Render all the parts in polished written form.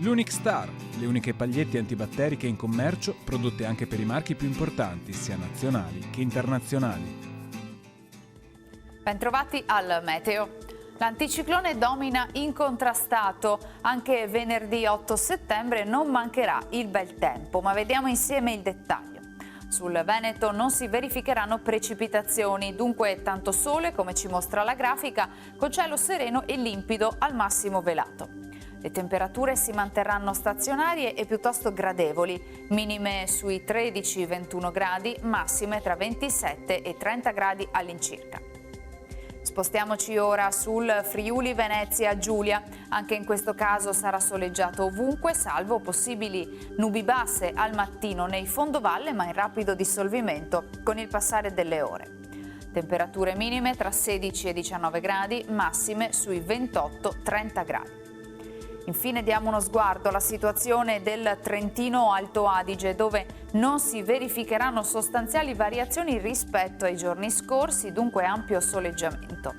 L'Unic Star, le uniche pagliette antibatteriche in commercio, prodotte anche per i marchi più importanti, sia nazionali che internazionali. Bentrovati al Meteo. L'anticiclone domina incontrastato. Anche venerdì 8 settembre non mancherà il bel tempo, ma vediamo insieme il dettaglio. Sul Veneto non si verificheranno precipitazioni, dunque tanto sole come ci mostra la grafica, con cielo sereno e limpido al massimo velato. Le temperature si manterranno stazionarie e piuttosto gradevoli, minime sui 13-21 gradi, massime tra 27 e 30 gradi all'incirca. Spostiamoci ora sul Friuli Venezia Giulia. Anche in questo caso sarà soleggiato ovunque, salvo possibili nubi basse al mattino nei fondovalle, ma in rapido dissolvimento con il passare delle ore. Temperature minime tra 16 e 19 gradi, massime sui 28-30 gradi. Infine diamo uno sguardo alla situazione del Trentino Alto Adige, dove non si verificheranno sostanziali variazioni rispetto ai giorni scorsi, dunque ampio soleggiamento.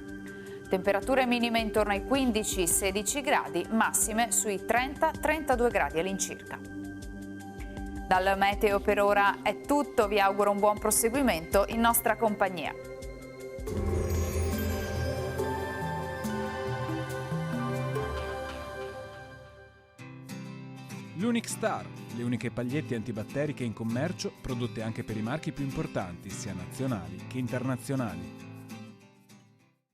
Temperature minime intorno ai 15-16 gradi, massime sui 30-32 gradi all'incirca. Dal Meteo per ora è tutto, vi auguro un buon proseguimento in nostra compagnia. L'Unic Star, le uniche pagliette antibatteriche in commercio, prodotte anche per i marchi più importanti, sia nazionali che internazionali.